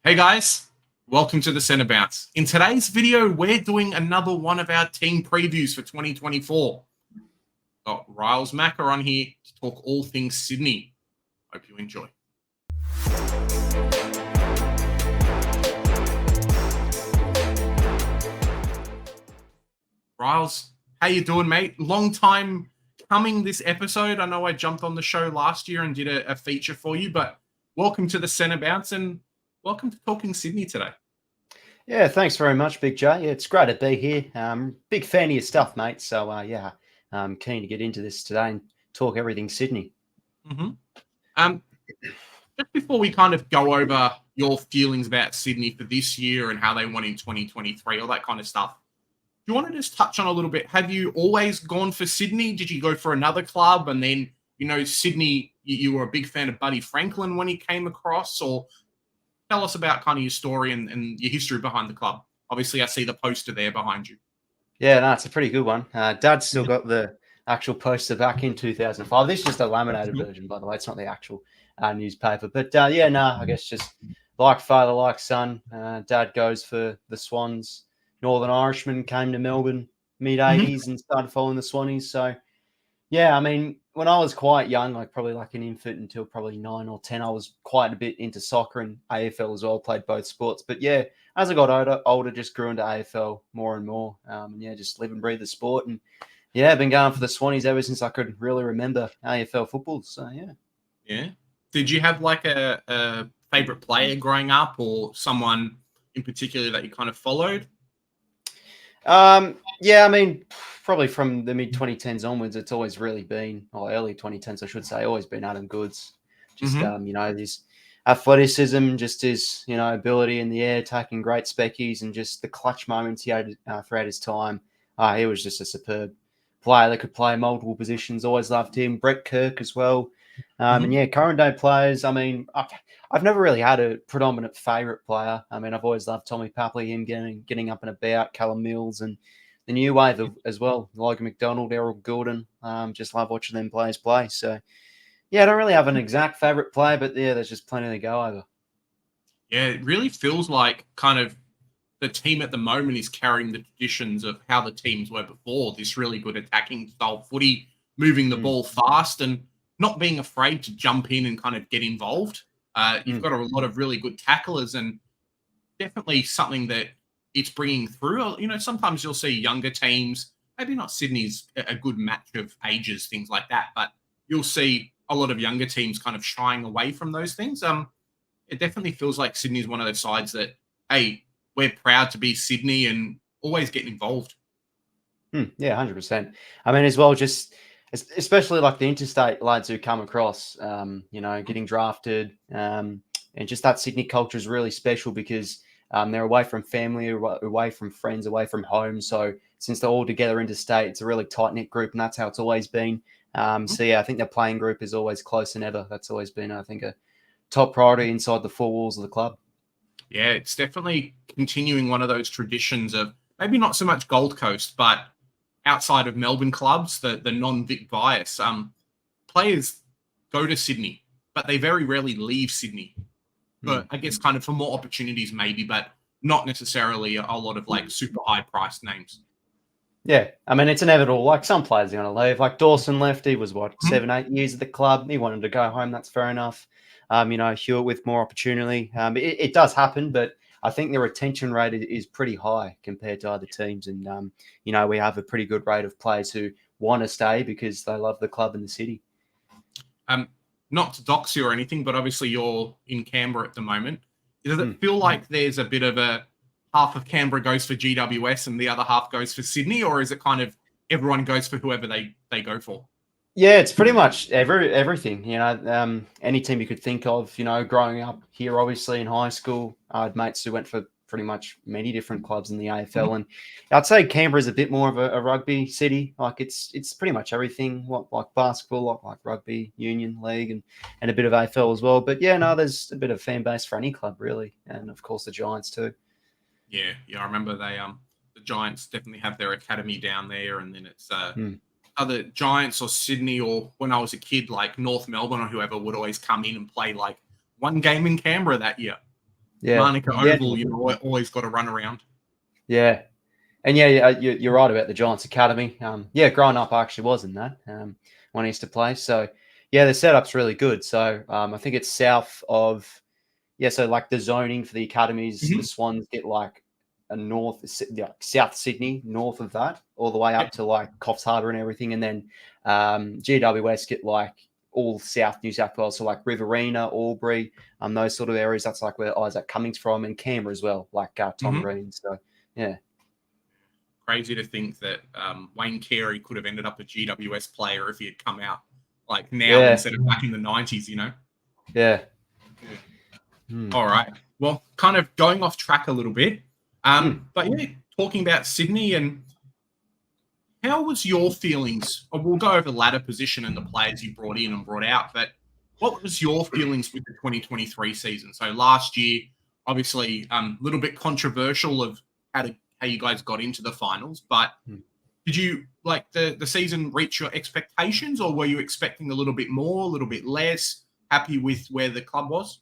Hey guys, welcome to the Centre Bounce. In today's video, we're doing another one of our team previews for 2024. Got Riles Macca on here to talk all things Sydney. Hope you enjoy. Riles, how you doing, mate? Long time coming this episode. I know I jumped on the show last year and did a feature for you, but welcome to the Centre Bounce and welcome to Talking Sydney today. Yeah, thanks very much, Big J. Yeah, it's great to be here. Big fan of your stuff, mate. So, I'm keen to get into this today and talk everything Sydney. Just before we kind of go over your feelings about Sydney for this year and how they won in 2023, all that kind of stuff, do you want to just touch on a little bit? Have you always gone for Sydney? Did you go for another club? And then, Sydney, you were a big fan of Buddy Franklin when he came across, or tell us about kind of your story and your history behind the club. Obviously, I see the poster there behind you. Yeah, no, it's a pretty good one. Dad's still got the actual poster back in 2005. This is just a laminated version, by the way. It's not the actual newspaper. But I guess just like father, like son. Dad goes for the Swans. Northern Irishman, came to Melbourne mid-'80s and started following the Swannies. So, yeah, I mean, when I was quite young, probably like an infant until probably 9 or 10, I was quite a bit into soccer and AFL as well, played both sports. But yeah, as I got older, just grew into AFL more and more. Just live and breathe the sport. And yeah, I've been going for the Swannies ever since I could really remember AFL football. So, yeah. Yeah. Did you have like a favorite player growing up or someone in particular that you kind of followed? I mean, probably from the mid-2010s onwards, it's always really been, or early 2010s, I should say, always been Adam Goodes. Just, his athleticism, just his, ability in the air, taking great speckies, and just the clutch moments he had throughout his time. He was just a superb player that could play multiple positions. Always loved him. Brett Kirk as well. Current day players. I mean, I've never really had a predominant favourite player. I mean, I've always loved Tommy Papley, him getting up and about, Callum Mills, and the new wave as well. Logan McDonald, Errol Goulden. Just love watching them players play. So, yeah, I don't really have an exact favourite player, but yeah, there's just plenty to go over. Yeah, it really feels like kind of the team at the moment is carrying the traditions of how the teams were before. This really good attacking style footy, moving the ball fast and not being afraid to jump in and kind of get involved. You've got a lot of really good tacklers and definitely something that it's bringing through. Sometimes you'll see younger teams, maybe not Sydney's a good match of ages, things like that, but you'll see a lot of younger teams kind of shying away from those things. It definitely feels like Sydney's one of those sides that, hey, we're proud to be Sydney and always get involved. Yeah, 100%. I mean, as well, just especially like the interstate lads who come across, getting drafted, and just that Sydney culture is really special because they're away from family, away from friends, away from home. So since they're all together interstate, it's a really tight-knit group, and that's how it's always been. I think the playing group is always closer than ever. That's always been, I think, a top priority inside the four walls of the club. Yeah, it's definitely continuing one of those traditions of maybe not so much Gold Coast, but outside of Melbourne clubs, the non-Vic bias. Players go to Sydney, but they very rarely leave Sydney. But I guess kind of for more opportunities maybe, but not necessarily a lot of like super high-priced names. Yeah, I mean, it's inevitable. Like some players are going to leave. Like Dawson left. He was, 7-8 years at the club. He wanted to go home. That's fair enough. Hewitt with more opportunity. It does happen, but I think the retention rate is pretty high compared to other teams. And, we have a pretty good rate of players who want to stay because they love the club and the city. Not to dox you or anything, but obviously you're in Canberra at the moment. Does it feel like there's a bit of a half of Canberra goes for GWS and the other half goes for Sydney, or is it kind of everyone goes for whoever they go for? Yeah, it's pretty much everything. Any team you could think of. Growing up here, obviously in high school, I had mates who went for pretty much many different clubs in the AFL, and I'd say Canberra is a bit more of a rugby city. Like it's pretty much everything, like basketball, like rugby union league, and a bit of AFL as well. But yeah, no, there's a bit of fan base for any club really, and of course the Giants too. Yeah, I remember the Giants definitely have their academy down there, and then it's other Giants or Sydney, or when I was a kid, like North Melbourne or whoever would always come in and play like one game in Canberra that year. Yeah. Manuka Yeah. Oval, always got to run around. Yeah. And yeah, you're right about the Giants Academy. Yeah, growing up, I actually was in that when I used to play. So yeah, the setup's really good. So I think it's south of, yeah, so like the zoning for the academies, the Swans get like a South Sydney, north of that, all the way up to like Coffs Harbour and everything. And then GWS get like all South New South Wales, so like Riverina, Albury, those sort of areas. That's like where Isaac Cummings from, and Canberra as well, like Tom Green. So yeah. Crazy to think that Wayne Carey could have ended up a GWS player if he had come out like now instead of back in the 90s, Yeah. All right. Well, kind of going off track a little bit. But yeah, talking about Sydney, and how was your feelings? We'll go over ladder position and the players you brought in and brought out, but what was your feelings with the 2023 season? So last year, obviously, a little bit controversial of how you guys got into the finals, but did you like the season reach your expectations, or were you expecting a little bit more, a little bit less? Happy with where the club was?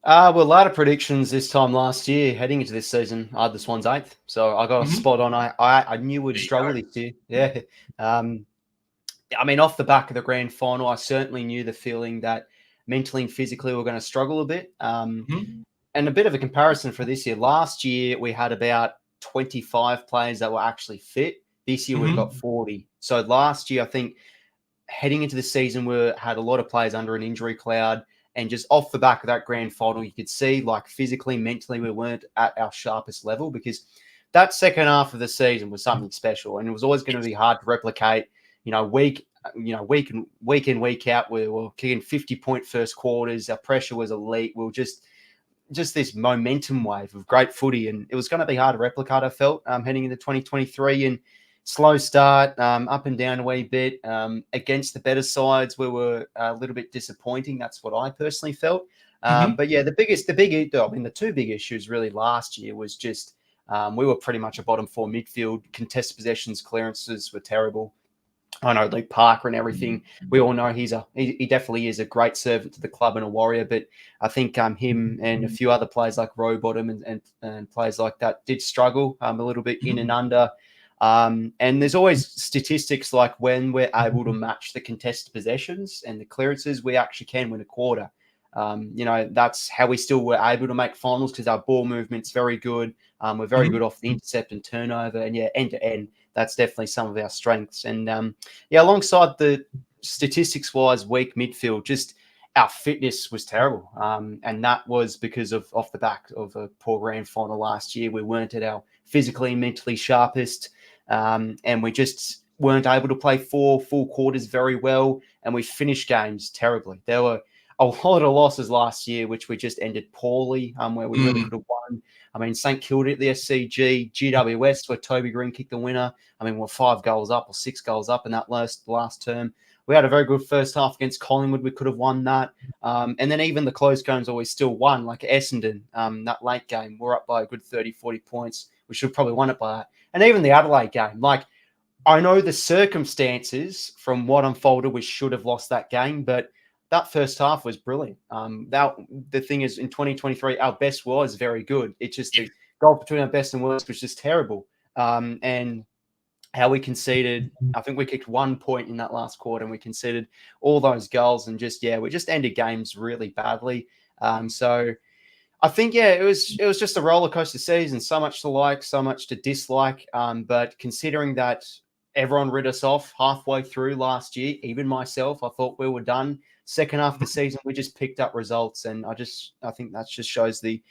Well, ladder predictions this time last year, heading into this season, I had the Swans 8th, so I got a spot on. I knew we'd struggle this year. Yeah. I mean, off the back of the grand final, I certainly knew the feeling that mentally and physically we're going to struggle a bit. And a bit of a comparison for this year. Last year, we had about 25 players that were actually fit. This year, we've got 40. So last year, I think heading into the season, we had a lot of players under an injury cloud. And just off the back of that grand final, you could see like physically, mentally, we weren't at our sharpest level, because that second half of the season was something special. And it was always going to be hard to replicate, week in, week out. We were kicking 50-point first quarters. Our pressure was elite. We were just this momentum wave of great footy. And it was going to be hard to replicate, I felt, heading into 2023. And slow start, up and down a wee bit. Against the better sides, we were a little bit disappointing. That's what I personally felt. But yeah, the two big issues really last year was just we were pretty much a bottom four midfield. Contested possessions, clearances were terrible. I know Luke Parker and everything. We all know he definitely is a great servant to the club and a warrior. But I think him and a few other players like Rowbottom and players like that did struggle a little bit in and under. And there's always statistics like when we're able to match the contested possessions and the clearances, we actually can win a quarter. That's how we still were able to make finals, because our ball movement's very good. We're very good off the intercept and turnover, and yeah, end to end, that's definitely some of our strengths. And alongside the statistics wise weak midfield, just our fitness was terrible. And that was because of off the back of a poor grand final last year. We weren't at our physically and mentally sharpest. And we just weren't able to play 4 full quarters very well. And we finished games terribly. There were a lot of losses last year, which we just ended poorly, where we really could have won. I mean, St Kilda at the SCG, GWS, where Toby Green kicked the winner. I mean, we're 5 goals up or 6 goals up in that last term. We had a very good first half against Collingwood. We could have won that. And then even the close games always still won, like Essendon, that late game. We're up by a good 30, 40 points. We should have probably won it by that. And even the Adelaide game, like, I know the circumstances from what unfolded, we should have lost that game, but that first half was brilliant. The thing is, in 2023, our best was very good. It's just the gulf between our best and worst was just terrible. And how we conceded, I think we kicked 1 point in that last quarter, and we conceded all those goals, and we just ended games really badly. So I think, it was just a roller coaster season. So much to like, so much to dislike. But considering that everyone rid us off halfway through last year, even myself, I thought we were done. Second half of the season, we just picked up results, and I think that just shows the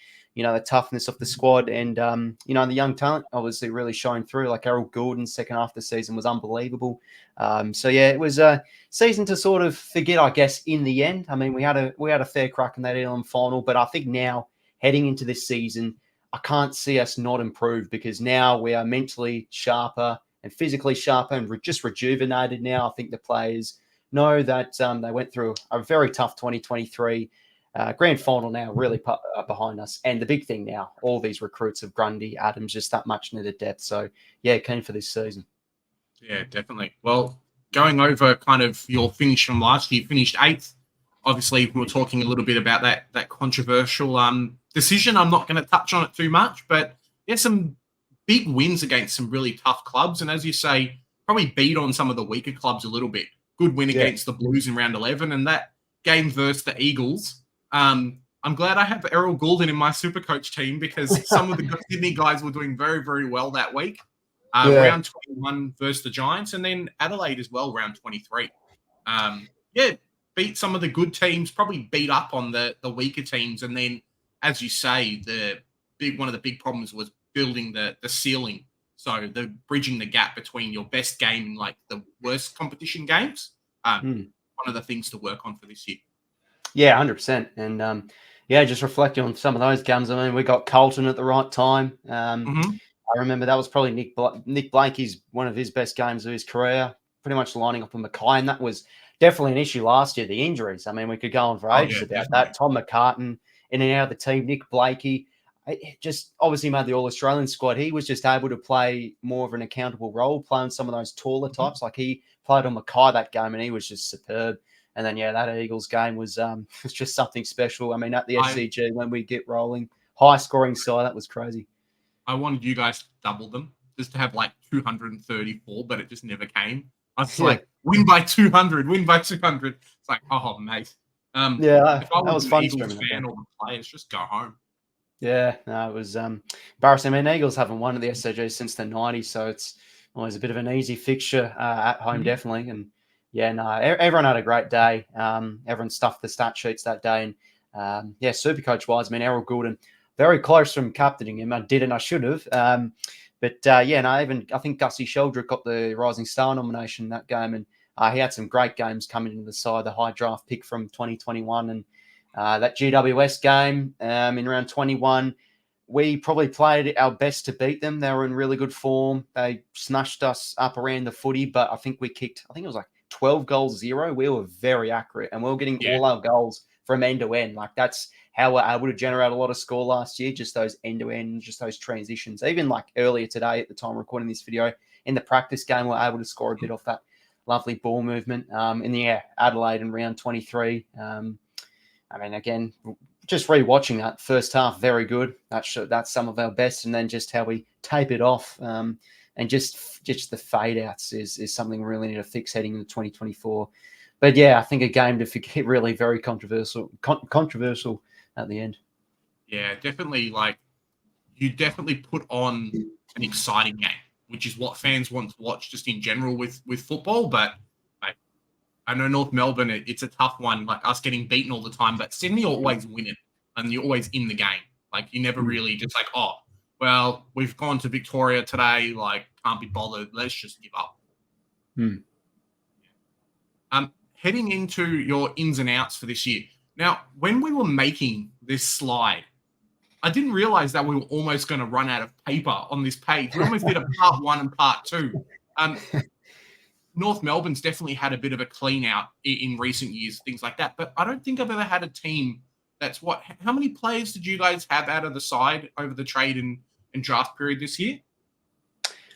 toughness of the squad, and the young talent obviously really showing through. Like Errol Gould's second half of the season was unbelievable. It was a season to sort of forget, I guess. In the end, I mean, we had a fair crack in that Elam final, but I think now heading into this season, I can't see us not improve, because now we are mentally sharper and physically sharper and just rejuvenated. Now I think the players know that they went through a very tough 2023 grand final now, really behind us. And the big thing now, all these recruits of Grundy, Adams, just that much needed depth. So, yeah, keen for this season. Yeah, definitely. Well, going over kind of your finish from last year, finished 8th. Obviously, we were talking a little bit about that controversial decision. I'm not going to touch on it too much, but there's some big wins against some really tough clubs. And as you say, probably beat on some of the weaker clubs a little bit. Good win against the Blues in round 11. And that game versus the Eagles, I'm glad I have Errol Goulden in my Supercoach team because some of the Sydney guys were doing very, very well that week. Round 21 versus the Giants, and then Adelaide as well, round 23. Beat some of the good teams, probably beat up on the weaker teams. And then, as you say, one of the big problems was building the ceiling. So the bridging the gap between your best game and like the worst competition games. One of the things to work on for this year. Yeah, 100%. And just reflecting on some of those games. I mean, we got Carlton at the right time. I remember that was probably Nick Blakey's one of his best games of his career, pretty much lining up with Mackay. And that was definitely an issue last year, the injuries. I mean, we could go on for ages about that. Tom McCartan in and out of the team, Nick Blakey. It just obviously made the All-Australian squad. He was just able to play more of an accountable role, playing some of those taller types. Like he played on Mackay that game, and he was just superb. And then, that Eagles game was just something special. I mean, at the SCG, when we get rolling, high-scoring side, that was crazy. I wanted you guys to double them, just to have like 234, but it just never came. I was like, win by 200, win by 200. It's like, oh, mate. If I was an Eagles fan or the players, just go home. Yeah, no, it was embarrassing. I mean, Eagles haven't won at the SCG since the 90s, so it's always a bit of an easy fixture at home, definitely. And everyone had a great day. Everyone stuffed the stat sheets that day. And Supercoach-wise, I mean, Errol Goulden, very close from captaining him. I did, and I should have. I think Gussie Sheldrick got the Rising Star nomination that game, and he had some great games coming into the side, the high draft pick from 2021. And that GWS game in round 21, we probably played our best to beat them. They were in really good form. They snatched us up around the footy, but I think it was like 12-0. We were very accurate, and we were getting all our goals from end to end. Like that's how we're able to generate a lot of score last year, just those end to end, just those transitions. Even like earlier today at the time of recording this video, in the practice game, we're able to score a bit off that lovely ball movement. In the Adelaide in round 23. I mean, again, just rewatching that first half, very good. That's some of our best, and then just how we tape it off, and just the fade outs is something we really need to fix heading into 2024. But I think a game to forget, really very controversial at the end. Yeah, definitely. Like you definitely put on an exciting game, which is what fans want to watch just in general with football. But I know North Melbourne, it's a tough one, like us getting beaten all the time, but Sydney are always winning and you're always in the game. Like you never really just like, oh, well, we've gone to Victoria today, like can't be bothered. Let's just give up. Heading into your ins and outs for this year. Now, when we were making this slide, I didn't realize that we were almost going to run out of paper on this page. We almost did a part 1 and part 2. North Melbourne's definitely had a bit of a clean out in recent years, things like that. But I don't think I've ever had a team that's how many players did you guys have out of the side over the trade and draft period this year?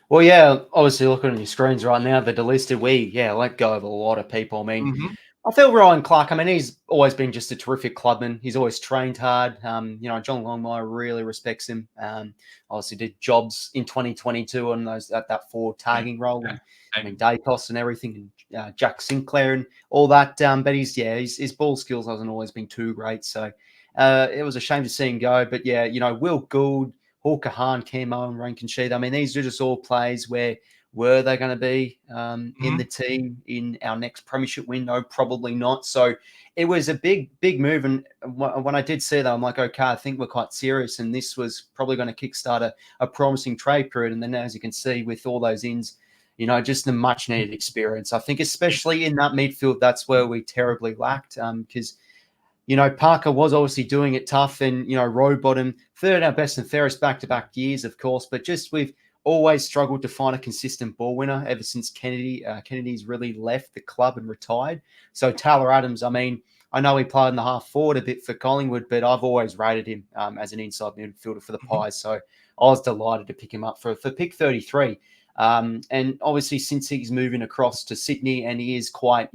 Well, obviously looking at your screens right now, the delisted, we let go of a lot of people. I mean, I feel Ryan Clark, I mean, he's always been just a terrific clubman. He's always trained hard. John Longmire really respects him. Obviously did jobs in 2022 on that forward tagging role. And, I mean, Dacos and everything, and Jack Sinclair and all that. But his ball skills hasn't always been too great. So it was a shame to see him go. But Will Gould, Hawker Hahn, Camo, and Rankin-Sheath. I mean, these are just all plays where were they going to be in the team in our next premiership window? Probably not. So it was a big move. And when I did see that, I'm like, okay, I think we're quite serious. And this was probably going to kickstart a promising trade period. And then, as you can see, with all those ins, just the much needed experience. I think especially in that midfield, that's where we terribly lacked because Parker was obviously doing it tough and, Rowbottom, third our best and fairest back-to-back years, of course, but just we've always struggled to find a consistent ball winner ever since Kennedy. Kennedy's really left the club and retired. So Taylor Adams, I mean, I know he played in the half forward a bit for Collingwood, but I've always rated him as an inside midfielder for the Pies. So I was delighted to pick him up for pick 33. And obviously since he's moving across to Sydney and he is quite,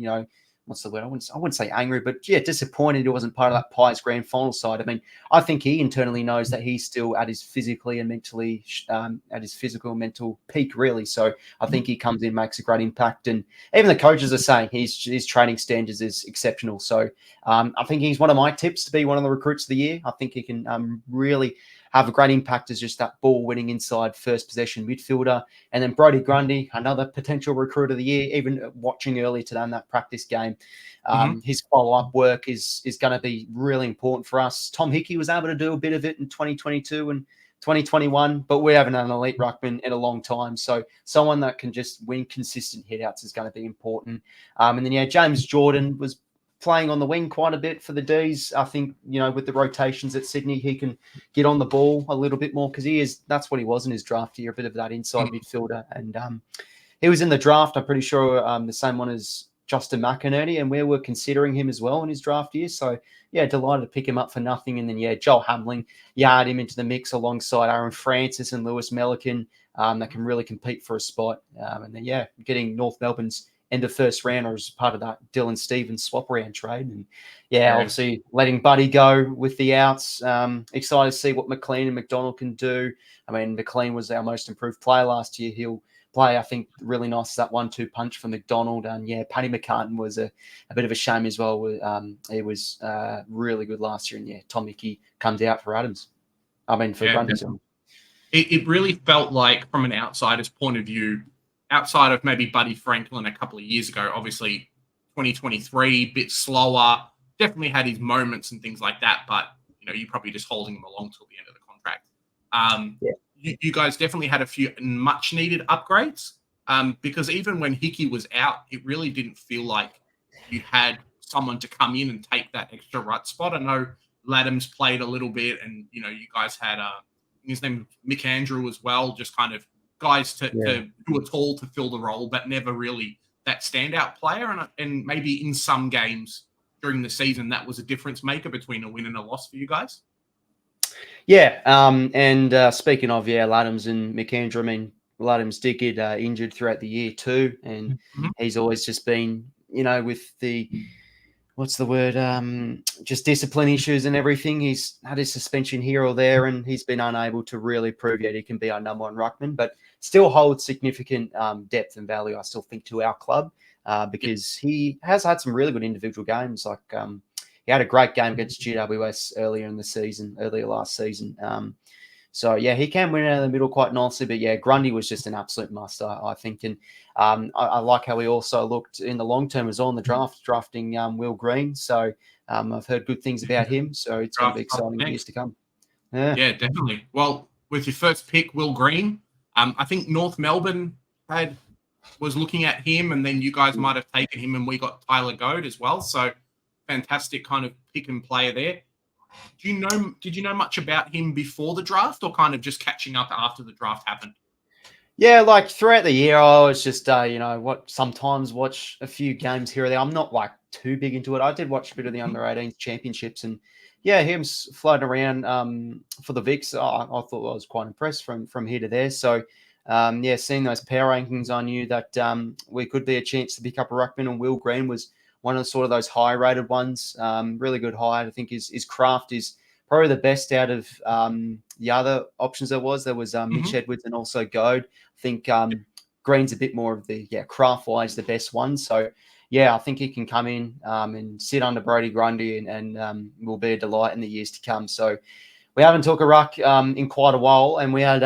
what's the word? I wouldn't say angry, but yeah, disappointed he wasn't part of that Pies grand final side. I mean, I think he internally knows that he's still at his physically and mentally at his physical and mental peak, really. So I think he comes in, makes a great impact, and even the coaches are saying his training standards is exceptional. So I think he's one of my tips to be one of the recruits of the year. I think he can really have a great impact as just that ball-winning inside first possession midfielder. And then Brodie Grundy, another potential recruit of the year, even watching earlier today in that practice game. His follow-up work is going to be really important for us. Tom Hickey was able to do a bit of it in 2022 and 2021, but we haven't had an elite ruckman in a long time. So someone that can just win consistent hitouts is going to be important. And then, yeah, James Jordan was playing on the wing quite a bit for the D's. I think, with the rotations at Sydney, he can get on the ball a little bit more because that's what he was in his draft year, a bit of that inside midfielder. And he was in the draft, I'm pretty sure, the same one as Justin McInerney, and we were considering him as well in his draft year. So, yeah, delighted to pick him up for nothing. And then, yeah, Joel Hamling, you add him into the mix alongside Aaron Francis and Lewis Melican that can really compete for a spot. And then, yeah, getting North Melbourne's end of first round or as part of that Dylan Stevens swap around trade. And yeah, obviously letting Buddy go with the outs. Excited to see what McLean and McDonald can do. I mean, McLean was our most improved player last year. He'll play, I think, really nice as that 1-2 punch for McDonald. And yeah, Paddy McCartan was a bit of a shame as well. He was really good last year. And yeah, Tom Hickey comes out for Adams. I mean, for Grundy. It really felt like, from an outsider's point of view, outside of maybe Buddy Franklin a couple of years ago, obviously 2023, bit slower, definitely had his moments and things like that, but you're probably just holding him along till the end of the contract. You guys definitely had a few much needed upgrades because even when Hickey was out, it really didn't feel like you had someone to come in and take that extra rut spot. I know Laddams played a little bit, and you guys had his name Mick Andrew as well, just kind of guys who are tall to fill the role, but never really that standout player. And maybe in some games during the season, that was a difference maker between a win and a loss for you guys. Yeah. And speaking of, Laddams and McAndrew, I mean, Laddams did get injured throughout the year too. And he's always just been, with the, what's the word? Just discipline issues and everything. He's had his suspension here or there, and he's been unable to really prove yet he can be our number one ruckman, but still holds significant depth and value, I still think, to our club because he has had some really good individual games. Like he had a great game against GWS earlier last season. So, yeah, he can win out of the middle quite nicely. But, yeah, Grundy was just an absolute must, I think. And I like how he also looked in the long term as well in the draft, drafting Will Green. So I've heard good things about him. So it's going to be exciting years to come. Yeah, definitely. Well, with your first pick, Will Green, I think North Melbourne was looking at him, and then you guys might have taken him, and we got Tyler Goad as well. So fantastic kind of pick and player there. Did you know much about him before the draft, or kind of just catching up after the draft happened? Yeah, like throughout the year, I was just, sometimes watch a few games here or there. I'm not like too big into it. I did watch a bit of the under-18 championships, and yeah, him floating around for the Vicks, I thought I was quite impressed from here to there. So, seeing those power rankings, I knew that we could be a chance to pick up a ruckman, and Will Green was one of sort of those high-rated ones. Really good height. I think his craft is probably the best out of the other options there was. There was Mitch Edwards and also Goad. I think Green's a bit more of the, craft-wise, the best one. So, yeah, I think he can come in and sit under Brodie Grundy and will be a delight in the years to come. So we haven't took a ruck in quite a while, and we had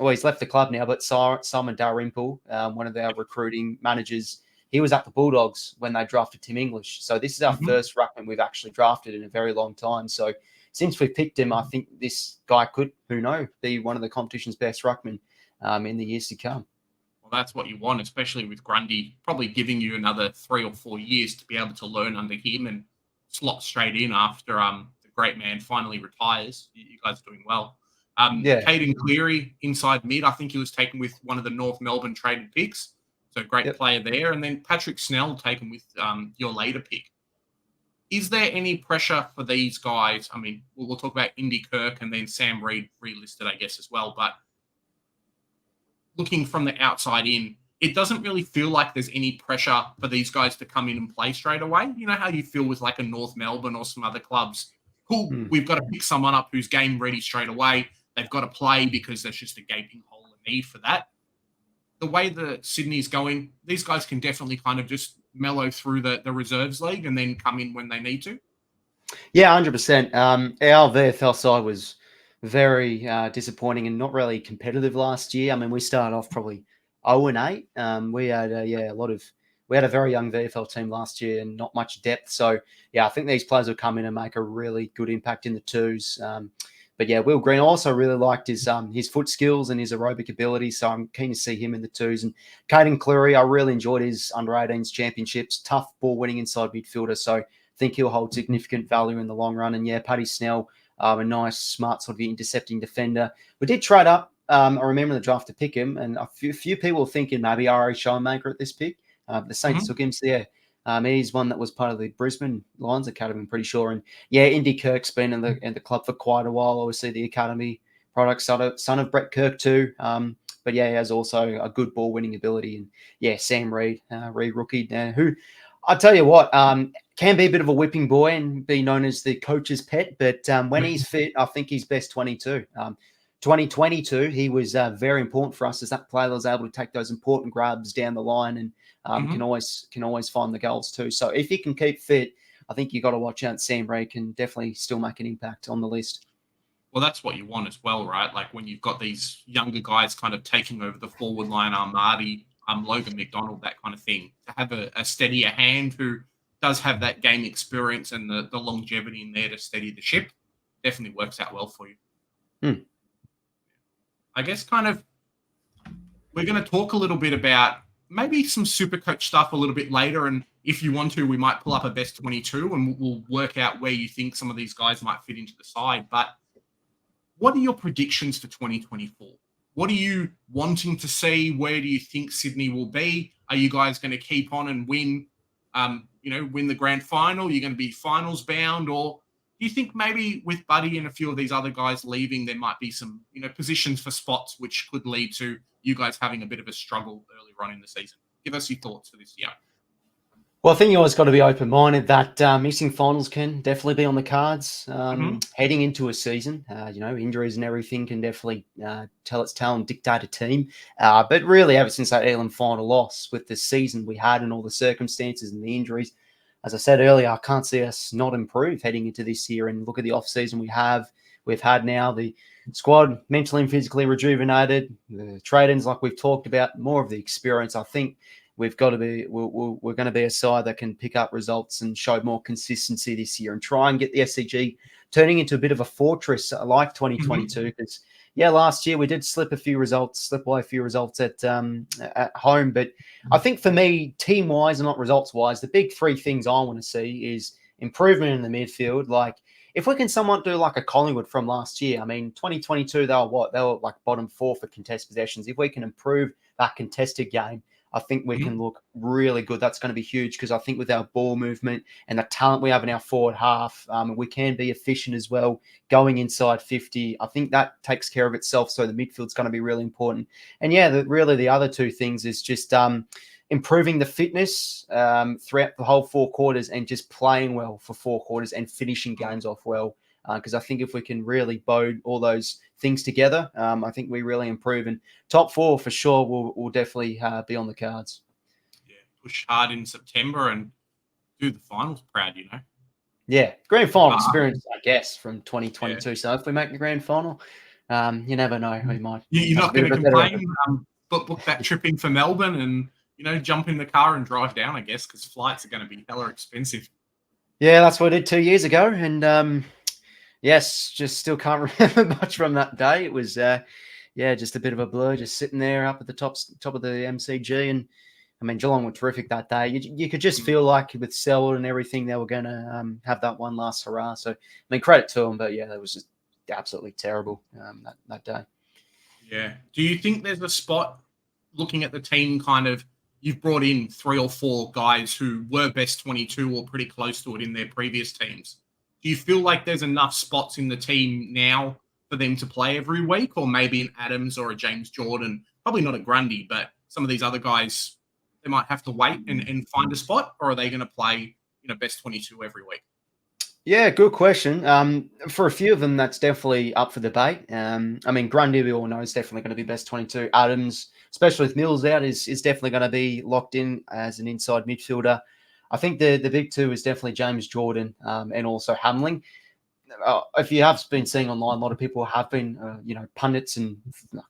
he's left the club now, but Simon Dalrymple, one of our recruiting managers, he was at the Bulldogs when they drafted Tim English. So this is our first ruckman we've actually drafted in a very long time. So since we picked him, I think this guy could, who knows, be one of the competition's best ruckmen in the years to come. Well, that's what you want, especially with Grundy probably giving you another 3 or 4 years to be able to learn under him and slot straight in after the great man finally retires. You guys are doing well. Caden Cleary, inside mid, I think he was taken with one of the North Melbourne traded picks. So great player there. And then Patrick Snell taken with your later pick. Is there any pressure for these guys? I mean, we'll talk about Indy Kirk and then Sam Reid relisted, I guess, as well. But looking from the outside in, it doesn't really feel like there's any pressure for these guys to come in and play straight away. You know how you feel with like a North Melbourne or some other clubs. Cool, we've got to pick someone up who's game ready straight away. They've got to play because there's just a gaping hole in need for that. The way that Sydney's going, these guys can definitely kind of just mellow through the reserves league and then come in when they need to. Yeah, 100%. Our VFL side was very disappointing and not really competitive last year. I mean, we started off probably 0-8. We had we had a very young VFL team last year and not much depth. So yeah, I think these players will come in and make a really good impact in the twos. But yeah, Will Green also really liked his foot skills and his aerobic ability. So I'm keen to see him in the twos. And Caden Cleary, I really enjoyed his under-18s championships. Tough ball winning inside midfielder. So I think he'll hold significant value in the long run. And yeah, Paddy Snell, a nice, smart sort of intercepting defender. We did trade up. I remember the draft to pick him, and a few people were thinking maybe R.A. Showmaker at this pick. The Saints took him. So yeah, he's one that was part of the Brisbane Lions Academy, I'm pretty sure. And yeah, Indy Kirk's been in the club for quite a while. Obviously, the academy product, son of Brett Kirk too. But yeah, he has also a good ball winning ability. And yeah, Sam Reid, rookie, who I'll tell you what, can be a bit of a whipping boy and be known as the coach's pet. But when he's fit, I think he's best 22. 2022, he was very important for us as that player was able to take those important grabs down the line and can always find the goals too. So if he can keep fit, I think you got to watch out. Sam Reid can definitely still make an impact on the list. Well, that's what you want as well, right? Like when you've got these younger guys kind of taking over the forward line, Marty, Logan McDonald, that kind of thing, to have a steadier hand who does have that game experience and the longevity in there to steady the ship, definitely works out well for you. I guess kind of we're going to talk a little bit about maybe some SuperCoach stuff a little bit later. And if you want to, we might pull up a best 22 and we'll work out where you think some of these guys might fit into the side. But what are your predictions for 2024? What are you wanting to see? Where do you think Sydney will be? Are you guys going to keep on and win, win the grand final? You're going to be finals bound, or do you think maybe with Buddy and a few of these other guys leaving, there might be some, positions for spots which could lead to you guys having a bit of a struggle earlier on in the season? Give us your thoughts for this year. Well, I think you always got to be open-minded that missing finals can definitely be on the cards heading into a season. Injuries and everything can definitely tell its tale and dictate a team. But really, ever since that Elam final loss with the season we had and all the circumstances and the injuries, as I said earlier, I can't see us not improve heading into this year. And look at the off-season we've had now. The squad mentally and physically rejuvenated. The trade-ins, like we've talked about, more of the experience. I think we're going to be a side that can pick up results and show more consistency this year and try and get the SCG turning into a bit of a fortress like 2022. Because last year we did slip away a few results at home. But I think for me, team wise and not results wise, the big three things I want to see is improvement in the midfield. Like if we can somewhat do like a Collingwood from last year. I mean, 2022 they were like bottom 4 for contested possessions. If we can improve that contested game, I think we can look really good. That's going to be huge because I think with our ball movement and the talent we have in our forward half, we can be efficient as well going inside 50. I think that takes care of itself. So the midfield's going to be really important. And really the other two things is just improving the fitness throughout the whole 4 quarters and just playing well for 4 quarters and finishing games off well. Because I think if we can really bode all those things together, I think we really improve. And top 4 for sure will definitely be on the cards. Yeah, push hard in September and do the finals proud, Yeah, grand final experience, I guess, from 2022. Yeah. So if we make the grand final, you never know. We might. You're not going to complain. Book that trip in for Melbourne and, jump in the car and drive down, I guess, because flights are going to be hella expensive. Yeah, that's what I did 2 years ago. And yes, just still can't remember much from that day. It was, just a bit of a blur, just sitting there up at the top of the MCG. And I mean, Geelong were terrific that day. You could just feel like with Selwood and everything, they were going to have that one last hurrah. So, I mean, credit to them, but that was just absolutely terrible that day. Yeah. Do you think there's a spot looking at the team kind of, you've brought in 3 or 4 guys who were best 22 or pretty close to it in their previous teams? Do you feel like there's enough spots in the team now for them to play every week, or maybe an Adams or a James Jordan, probably not a Grundy, but some of these other guys, they might have to wait and find a spot, or are they going to play, best 22 every week? Yeah, good question. For a few of them, that's definitely up for debate. I mean, Grundy, we all know, is definitely going to be best 22. Adams, especially with Mills out, is definitely going to be locked in as an inside midfielder. I think the big two is definitely James Jordan and also Hamling. If you have been seeing online, a lot of people have been, pundits and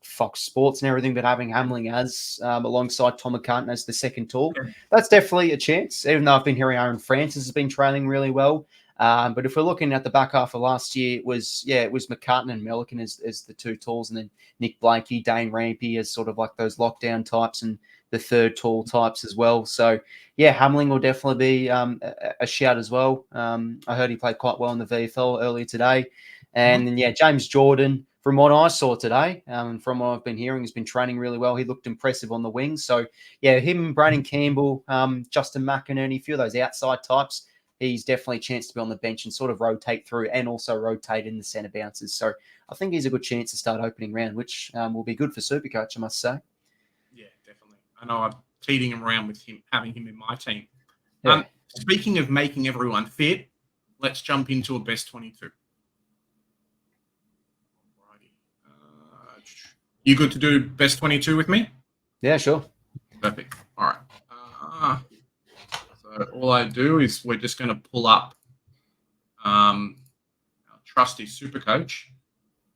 Fox Sports and everything, but having Hamling as alongside Tom McCartan as the second tall, that's definitely a chance. Even though I've been hearing Aaron Francis has been trailing really well, but if we're looking at the back half of last year, it was McCartan and Melican as the two talls, and then Nick Blakey, Dane Rampy as sort of like those lockdown types, and the third tall types as well. So yeah, Hamling will definitely be a shout as well. I heard he played quite well in the VFL earlier today. And then, yeah, James Jordan, from what I saw today, from what I've been hearing, has been training really well. He looked impressive on the wings. So, yeah, him, Brayden Campbell, Justin McInerney, a few of those outside types, he's definitely a chance to be on the bench and sort of rotate through and also rotate in the centre bounces. So I think he's a good chance to start opening round, which will be good for Supercoach, I must say. Yeah, definitely. I know I'm teeing him around with having him in my team. Yeah. Speaking of making everyone fit, let's jump into a best 22. You good to do best 22 with me? Yeah, sure. Perfect. All right. So all I do is we're just going to pull up our trusty Supercoach,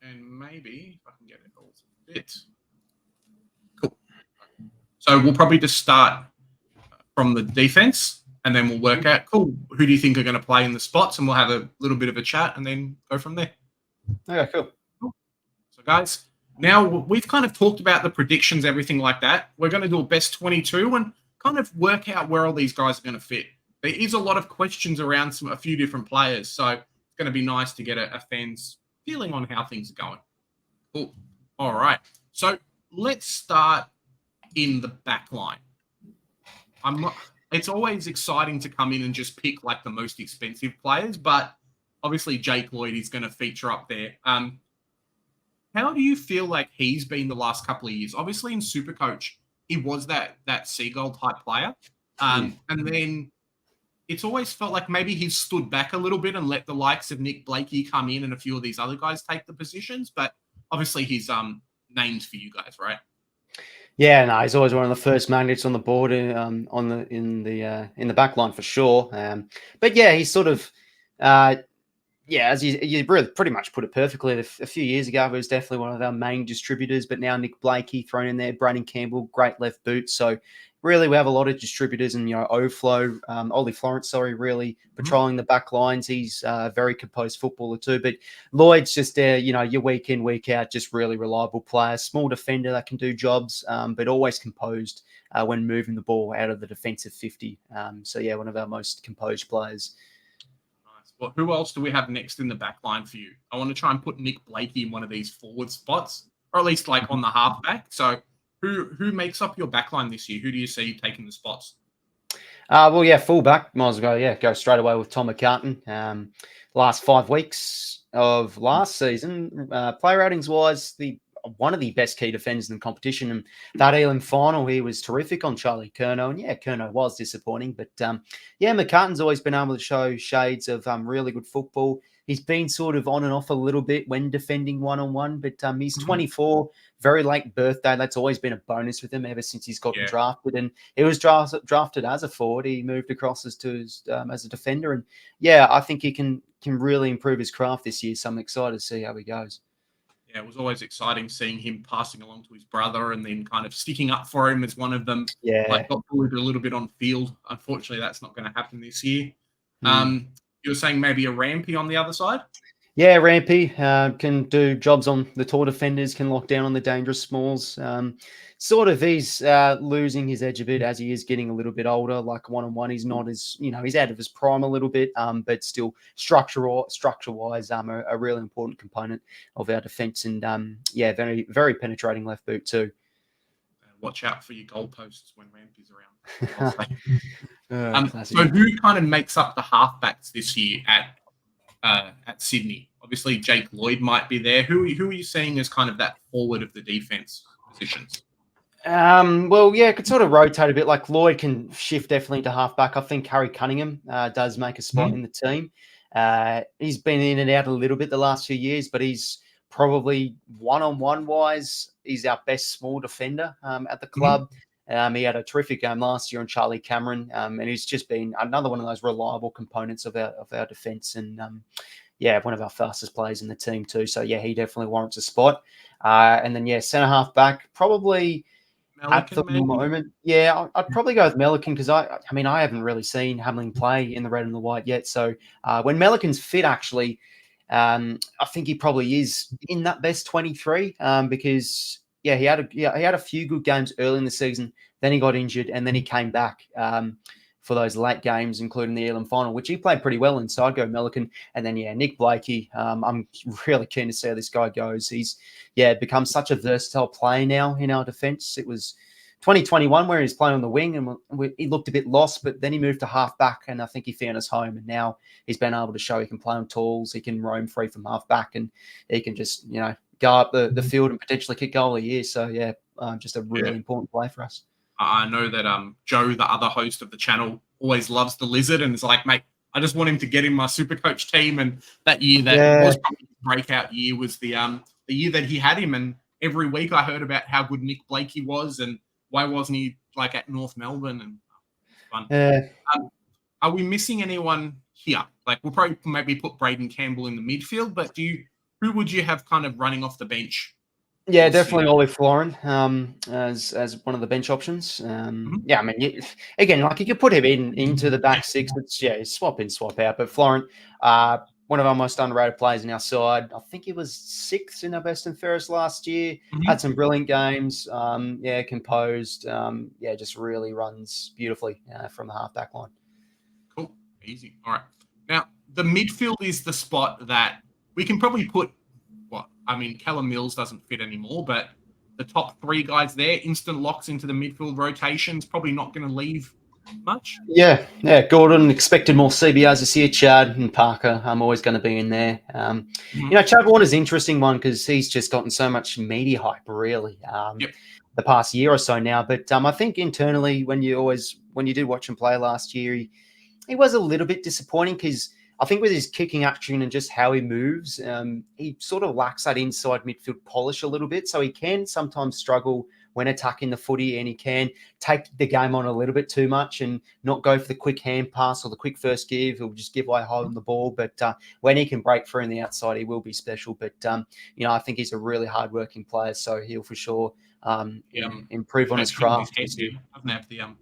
and maybe if I can get it all to fit. Cool. So we'll probably just start from the defense, and then we'll work out, cool, who do you think are going to play in the spots, and we'll have a little bit of a chat and then go from there. Okay, cool. So, guys, now we've kind of talked about the predictions, everything like that. We're going to do a best 22 and kind of work out where all these guys are going to fit. There is a lot of questions around a few different players, so it's going to be nice to get a fan's feeling on how things are going. Cool. All right. So let's start in the back line. It's always exciting to come in and just pick like the most expensive players, but obviously Jake Lloyd is going to feature up there. How do you feel like he's been the last couple of years? Obviously in Supercoach, he was that Seagull type player. And then it's always felt like maybe he's stood back a little bit and let the likes of Nick Blakey come in and a few of these other guys take the positions. But obviously he's named for you guys, right? Yeah, no, he's always one of the first magnets on the board in the back line for sure. But yeah, he's sort of as you really pretty much put it perfectly. A few years ago, he was definitely one of our main distributors, but now Nick Blakey thrown in there, Brayden Campbell, great left boot. So really, we have a lot of distributors, and Ollie Florence, really patrolling the back lines. He's a very composed footballer too. But Lloyd's just your week in, week out, just really reliable player, small defender that can do jobs, but always composed when moving the ball out of the defensive 50. So yeah, one of our most composed players. Well, who else do we have next in the back line for you? I want to try and put Nick Blakey in one of these forward spots, or at least like on the halfback. So who makes up your back line this year? Who do you see taking the spots? Fullback. Might as well, go straight away with Tom McCartan. Last 5 weeks of last season, player ratings wise, one of the best key defenders in the competition. And that Elam final, he was terrific on Charlie Curnow. And yeah, Curnow was disappointing. But McCartan's always been able to show shades of really good football. He's been sort of on and off a little bit when defending one-on-one, but he's 24, very late birthday. That's always been a bonus with him ever since he's gotten drafted. And he was drafted as a forward. He moved across as a defender. And yeah, I think he can really improve his craft this year. So I'm excited to see how he goes. Yeah, it was always exciting seeing him passing along to his brother and then kind of sticking up for him as one of them. Yeah. Like got bullied a little bit on field. Unfortunately, that's not going to happen this year. You were saying maybe a Rampy on the other side? Yeah, Rampy can do jobs on the tall defenders, can lock down on the dangerous smalls. Sort of he's losing his edge a bit as he is getting a little bit older. Like one-on-one, he's not as, he's out of his prime a little bit, but still structure-wise, a really important component of our defence. And very, very penetrating left boot too. Watch out for your goalposts when Rampy's around. So who kind of makes up the halfbacks this year at Sydney? Obviously, Jake Lloyd might be there. Who are you seeing as kind of that forward of the defense positions? Well, yeah, it could sort of rotate a bit. Like Lloyd can shift definitely to halfback. I think Harry Cunningham does make a spot in the team. He's been in and out a little bit the last few years, but he's probably one-on-one wise, he's our best small defender at the club. He had a terrific game last year on Charlie Cameron, and he's just been another one of those reliable components of our defence. And yeah, one of our fastest players in the team too. So yeah, he definitely warrants a spot. And then yeah, centre half back probably. At the Melican, maybe? moment, yeah, I'd probably go with Melican because I mean, I haven't really seen Hamling play in the red and the white yet. So when Melican's fit, actually, I think he probably is in that best 23 because yeah, he had a few good games early in the season. Then he got injured, and then he came back for those late games, including the Elam final, which he played pretty well in. So I'd go Melican, and then yeah, Nick Blakey. I'm really keen to see how this guy goes. He's become such a versatile player now in our defence. It was 2021 where he was playing on the wing and he looked a bit lost, but then he moved to half back, and I think he found his home. And now he's been able to show he can play on tools, he can roam free from half back, and he can just go up the field and potentially kick goal a year. So yeah, just a really important play for us. I know that Joe, the other host of the channel, always loves the lizard and is like, mate, I just want him to get in my SuperCoach team. And that year was probably his breakout year was the year that he had him. And every week I heard about how good Nick Blakey was and why wasn't he like at North Melbourne, and fun. Are we missing anyone here? Like we'll probably maybe put Braden Campbell in the midfield, but who would you have kind of running off the bench? Yeah, definitely Ollie Florin as one of the bench options. Yeah, I mean, again, like you could put him into the back six. It's swap in, swap out. But Florin, one of our most underrated players in our side. I think he was sixth in our best and fairest last year. Had some brilliant games. Composed. Just really runs beautifully from the half-back line. Cool. Easy. All right. Now, the midfield is the spot that we can probably put Callum Mills doesn't fit anymore, but the top three guys there, instant locks into the midfield rotations, probably not going to leave much. Yeah. Gordon expected more CBRs this year. Chad and Parker, I'm always going to be in there. Chad Warner's an interesting one because he's just gotten so much media hype, really, the past year or so now. But I think internally, when you did watch him play last year, he was a little bit disappointing because I think with his kicking action and just how he moves, he sort of lacks that inside midfield polish a little bit. So he can sometimes struggle when attacking the footy, and he can take the game on a little bit too much and not go for the quick hand pass or the quick first give. He'll just give away holding the ball. But when he can break through on the outside, he will be special. But, I think he's a really hardworking player, so he'll for sure improve on his craft.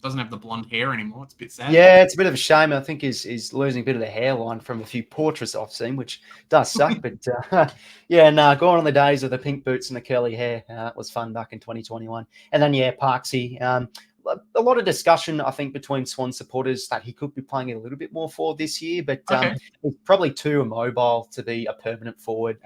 Doesn't have the blonde hair anymore. It's a bit sad. Yeah, it's a bit of a shame. I think he's losing a bit of the hairline from a few portraits I've seen, which does suck. But going on the days of the pink boots and the curly hair. It was fun back in 2021. And then Parksy. A lot of discussion, I think, between Swan supporters that he could be playing a little bit more forward this year, but he's probably too immobile to be a permanent forward.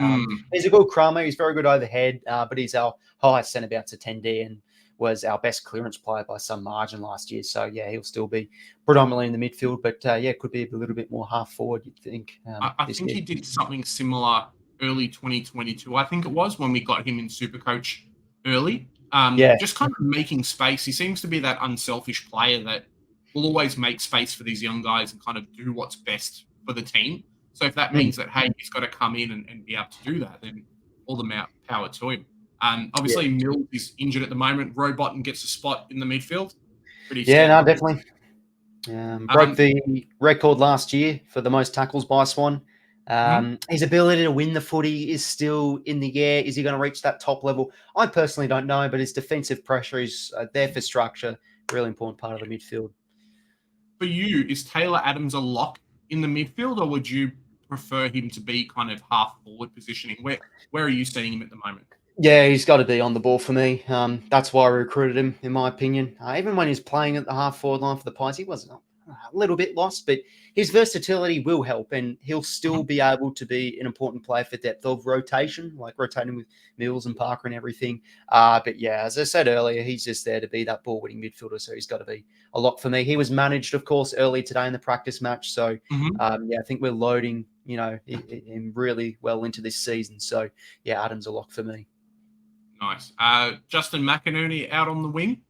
He's a good crummer. He's very good overhead, but he's our highest centre-bounce attendee and was our best clearance player by some margin last year. So, he'll still be predominantly in the midfield, but, could be a little bit more half forward, you'd think. I think he did something similar early 2022. I think it was when we got him in SuperCoach early. Just kind of making space. He seems to be that unselfish player that will always make space for these young guys and kind of do what's best for the team. So if that means that, hey, he's got to come in and be able to do that, then all the power to him. Obviously, Mills is injured at the moment. Rowbottom gets a spot in the midfield. Definitely. Broke the record last year for the most tackles by Swan. His ability to win the footy is still in the air. Is he going to reach that top level? I personally don't know, but his defensive pressure is there for structure. Really important part of the midfield. For you, is Taylor Adams a lock in the midfield, or would you prefer him to be kind of half forward positioning? Where are you seeing him at the moment? Yeah, he's got to be on the ball for me. That's why I recruited him, in my opinion. Even when he's playing at the half forward line for the Pies, he was a little bit lost, but his versatility will help, and he'll still be able to be an important player for depth of rotation, like rotating with Mills and Parker and everything. But as I said earlier, he's just there to be that ball-winning midfielder, so he's got to be a lock for me. He was managed, of course, early today in the practice match, so I think we're loading, him really well into this season. So Adam's a lock for me. Nice. Justin McInerney out on the wing.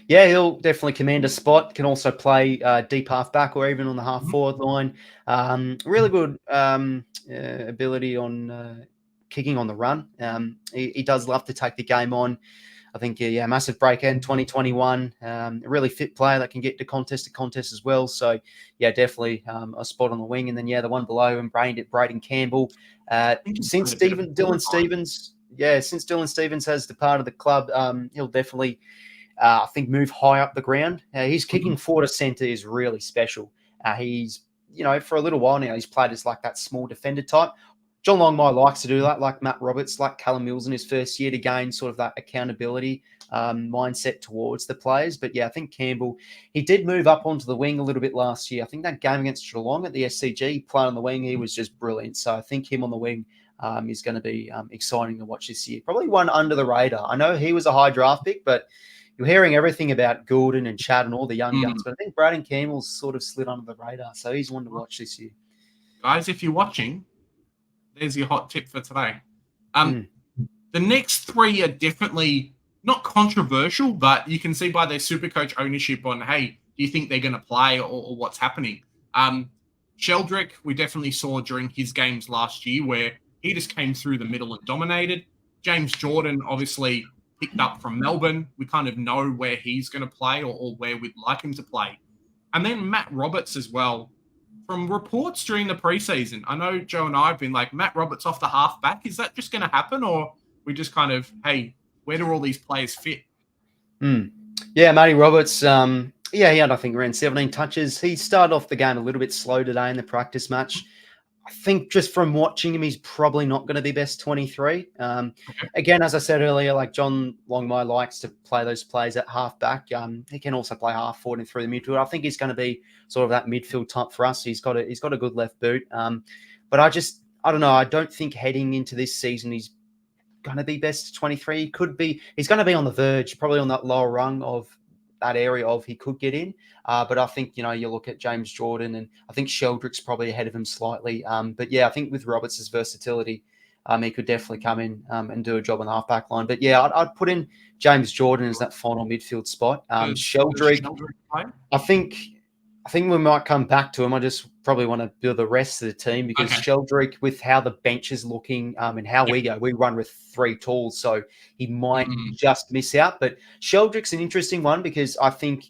Yeah, he'll definitely command a spot. Can also play deep half back or even on the half forward line. Really good ability on kicking on the run. He does love to take the game on. I think, yeah, massive break in 2021. A really fit player that can get to contest as well. So, yeah, definitely a spot on the wing. And then, yeah, the one below him, Braden Campbell. I think he's Since played a bit of Dylan forward line. Stevens, since Dylan Stevens has departed the club, he'll definitely, I think, move high up the ground. His kicking forward to centre is really special. He's, for a little while now, he's played as like that small defender type. John Longmire likes to do that, like Matt Roberts, like Callum Mills in his first year, to gain sort of that accountability mindset towards the players. But yeah, I think Campbell, he did move up onto the wing a little bit last year. I think that game against Geelong at the SCG, he played on the wing, he was just brilliant. So I think him on the wing is going to be exciting to watch this year. Probably one under the radar. I know he was a high draft pick, but you're hearing everything about Gordon and Chad and all the young guns. But I think Braden Campbell's sort of slid under the radar. So he's one to watch this year. Guys, if you're watching, there's your hot tip for today. The next three are definitely not controversial, but you can see by their Supercoach ownership on, hey, do you think they're going to play or what's happening? Sheldrick, we definitely saw during his games last year where he just came through the middle and dominated. James Jordan, obviously picked up from Melbourne. We kind of know where he's going to play or where we'd like him to play. And then Matt Roberts as well. From reports during the preseason, I know Joe and I have been like, Matt Roberts off the halfback. Is that just going to happen? Or we just kind of, hey, where do all these players fit? Yeah, Matty Roberts, he had, I think, around 17 touches. He started off the game a little bit slow today in the practice match. I think just from watching him, he's probably not going to be best 23. Again, as I said earlier, like John Longmire likes to play those plays at halfback. He can also play half forward and through the midfield. I think he's going to be sort of that midfield type for us. He's got a good left boot. But I don't know. I don't think heading into this season he's going to be best 23. He's going to be on the verge, probably on that lower rung of that area of he could get in. But I think, you look at James Jordan and I think Sheldrick's probably ahead of him slightly. But yeah, I think with Roberts' versatility, he could definitely come in and do a job on the halfback line. But yeah, I'd put in James Jordan as that final midfield spot. Sheldrick, I think we might come back to him. I just probably want to build the rest of the team because Sheldrick, with how the bench is looking and how we go, we run with three tools, so he might just miss out. But Sheldrick's an interesting one because I think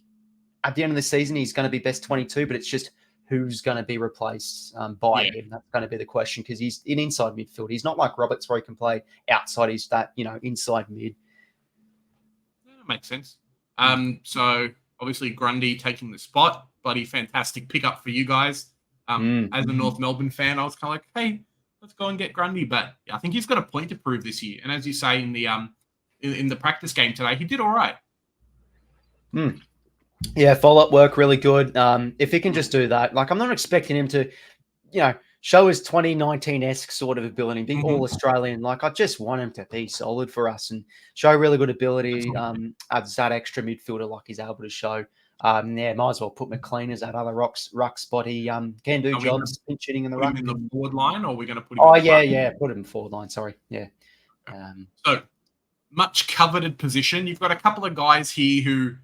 at the end of the season he's going to be best 22, but it's just who's going to be replaced by him. That's going to be the question because he's in inside midfield. He's not like Roberts where he can play outside. He's that, inside mid. That makes sense. So obviously Grundy taking the spot. Bloody fantastic pickup for you guys. As a North Melbourne fan, I was kind of like, hey, let's go and get Grundy. But I think he's got a point to prove this year. And as you say in the practice game today, he did all right. Yeah, follow-up work, really good. If he can just do that, like I'm not expecting him to, show his 2019-esque sort of ability, be all-Australian. Like I just want him to be solid for us and show really good ability as that extra midfielder like he's able to show. Might as well put McLean as that other ruck spot. He can do jobs, pinch hitting in the ruck. Put him in the forward line, or are we going to put him? Put him in forward line. Sorry, yeah. So much coveted position. You've got a couple of guys here who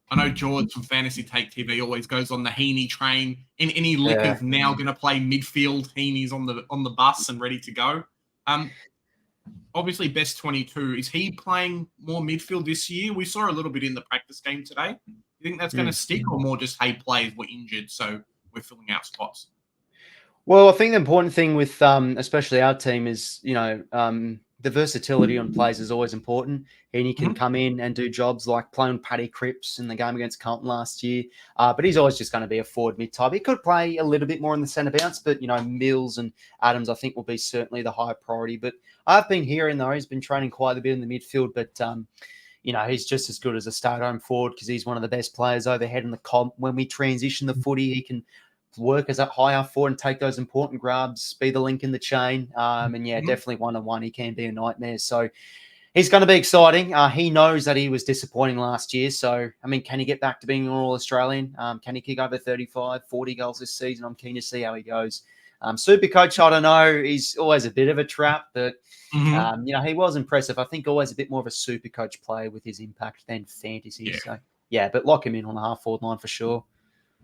I know George from Fantasy Take TV always goes on the Heaney train. In any lick of now going to play midfield, Heaney's on the bus and ready to go. Obviously, best 22. Is he playing more midfield this year? We saw a little bit in the practice game today. You think that's going to stick or more just, hey, players were injured, so we're filling out spots? Well, I think the important thing with especially our team is, the versatility on plays is always important. And he can come in and do jobs like playing Paddy Cripps in the game against Carlton last year. But he's always just going to be a forward mid-type. He could play a little bit more in the centre bounce, but, Mills and Adams, I think, will be certainly the higher priority. But I've been hearing, though, he's been training quite a bit in the midfield, but he's just as good as a start-home forward because he's one of the best players overhead in the comp. When we transition the footy, he can work as that higher forward and take those important grabs, be the link in the chain. Definitely one-on-one. He can be a nightmare. So he's going to be exciting. He knows that he was disappointing last year. So, can he get back to being an All-Australian? Can he kick over 35, 40 goals this season? I'm keen to see how he goes. SuperCoach, I don't know. He's always a bit of a trap, but Mhm. he was impressive. I think always a bit more of a SuperCoach player with his impact than fantasy. Yeah. So yeah, but lock him in on the half-forward line for sure.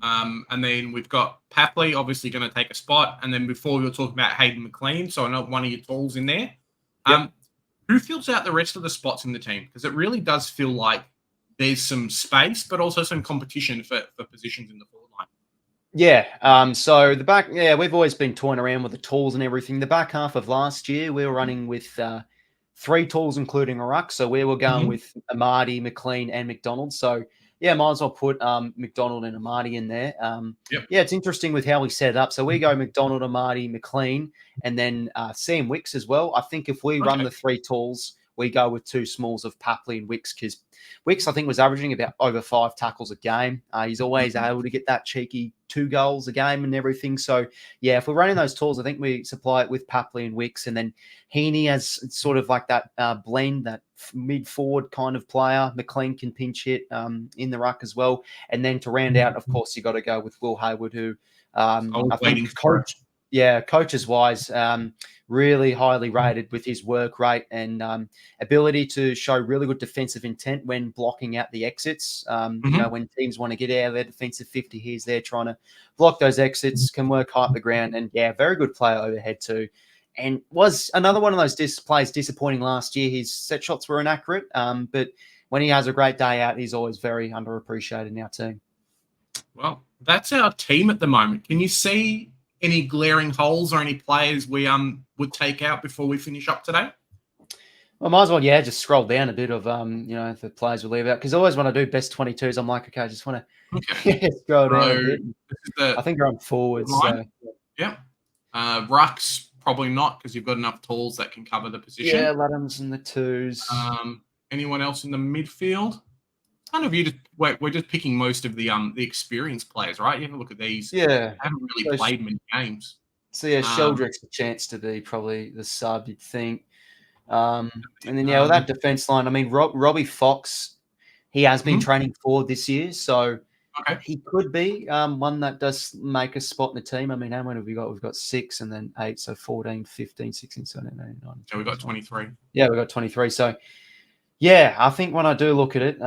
And then we've got Papley, obviously going to take a spot. And then before we were talking about Hayden McLean, so I know one of your tools in there. Yep. Who fills out the rest of the spots in the team? Because it really does feel like there's some space, but also some competition for positions in the forward line. Yeah. So the back, we've always been toying around with the tools and everything. The back half of last year, we were running with 3 tools, including a ruck. So we were going with Amadi, McLean, and McDonald. So yeah, might as well put McDonald and Amadi in there. Yep. Yeah, it's interesting with how we set it up. So we go McDonald, Amadi, McLean, and then Sam Wicks as well. I think if we run the 3 tools, we go with 2 smalls of Papley and Wicks, because Wicks, I think, was averaging about over 5 tackles a game. He's always able to get that cheeky 2 goals a game and everything. So, yeah, if we're running those tools, I think we supply it with Papley and Wicks. And then Heaney has sort of like that blend, that mid-forward kind of player. McLean can pinch hit in the ruck as well. And then to round out, of course, you got to go with Will Hayward, who I think coaches-wise, really highly rated with his work rate and ability to show really good defensive intent when blocking out the exits. When teams want to get out of their defensive 50, he's there trying to block those exits, can work high up the ground, and yeah, very good player overhead too. And was another one of those plays disappointing last year. His set shots were inaccurate, but when he has a great day out, he's always very underappreciated in our team. Well, that's our team at the moment. Can you see any glaring holes or any players we would take out before we finish up today? Well, might as well, just scroll down a bit of the players we leave out, because always when I do best 22s, I'm like, okay, I just want to scroll down a bit. I think you're on forwards. So. Yeah. Rucks, probably not, because you've got enough tools that can cover the position. Yeah, Laddams and the 2s. Anyone else in the midfield? Kind of we're just picking most of the experienced players, right? You have a look at these. Yeah. They haven't really played many games. So yeah, Sheldrick's a chance to be probably the sub, you'd think. And then with that defense line, I mean, Robbie Fox, he has been training forward this year, so he could be one that does make a spot in the team. I mean, how many have we got? We've got 6 and then 8, so 14, 15, 16, 17, 18, 19. So we've got 23. Yeah, we've got 23. So yeah, I think when I do look at it,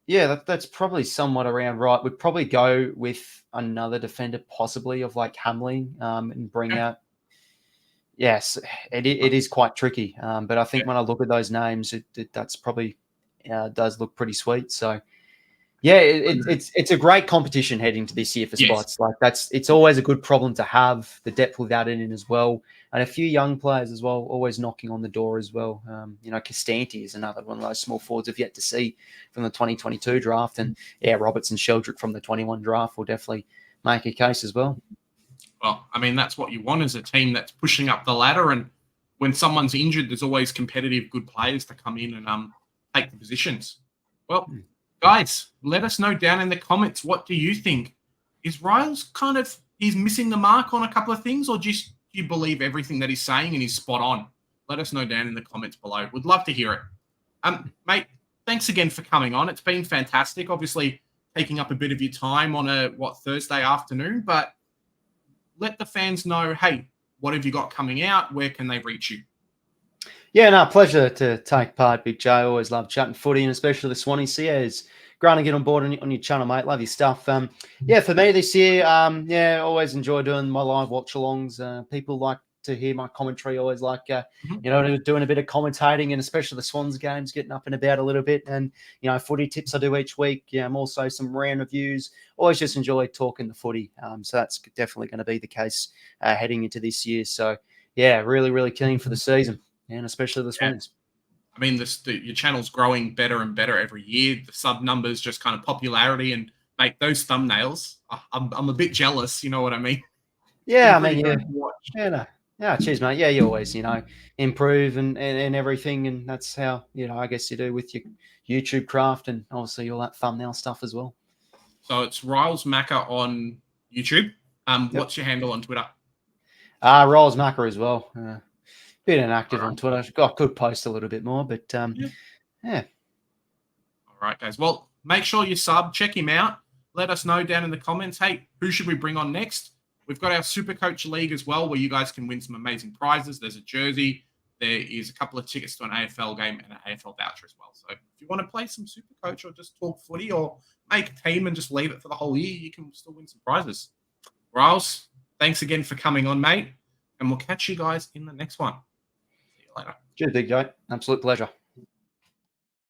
that's probably somewhat around right. We'd probably go with another defender, possibly of like Hamling, and bring out. Yes, it is quite tricky. But I think when I look at those names, that's probably does look pretty sweet. So yeah, it's a great competition heading to this year for spots. Like it's always a good problem to have, the depth without it in as well, and a few young players as well, always knocking on the door as well. Costanti is another one of those small forwards I've yet to see from the 2022 draft, and Roberts and Sheldrick from the 21 draft will definitely make a case as well. Well, I mean, that's what you want as a team that's pushing up the ladder, and when someone's injured, there's always competitive, good players to come in and take the positions. Well. Guys, let us know down in the comments, what do you think? Is Riles he's missing the mark on a couple of things, or do you believe everything that he's saying and he's spot on? Let us know down in the comments below. We'd love to hear it. Mate, thanks again for coming on. It's been fantastic. Obviously, taking up a bit of your time on a Thursday afternoon, but let the fans know, hey, what have you got coming out? Where can they reach you? Yeah, no, pleasure to take part, Big J. Always love chatting footy, and especially the Swannies. So yeah, it's great to get on board on your channel, mate. Love your stuff. For me this year, always enjoy doing my live watch-alongs. People like to hear my commentary. Always like, doing a bit of commentating, and especially the Swans games, getting up and about a little bit. And, footy tips I do each week. Yeah, I'm also some round reviews. Always just enjoy talking the footy. So that's definitely going to be the case heading into this year. So, yeah, really, really keen for the season. And especially the Swans. I mean, your channel's growing better and better every year. The sub numbers, just kind of popularity, and mate, those thumbnails, I'm a bit jealous. You know what I mean? Yeah, I mean, cheers, mate. Yeah, you always, improve and everything, and that's how I guess you do with your YouTube craft, and obviously all that thumbnail stuff as well. So it's Riles Macca on YouTube. What's your handle on Twitter? Riles Macca as well. Bit inactive on Twitter. I could post a little bit more, but yeah. All right, guys. Well, make sure you sub, check him out. Let us know down in the comments. Hey, who should we bring on next? We've got our SuperCoach League as well, where you guys can win some amazing prizes. There's a jersey. There is a couple of tickets to an AFL game and an AFL voucher as well. So if you want to play some SuperCoach or just talk footy or make a team and just leave it for the whole year, you can still win some prizes. Riles, thanks again for coming on, mate. And we'll catch you guys in the next one. See you later. Cheers, Big Joe. Absolute pleasure.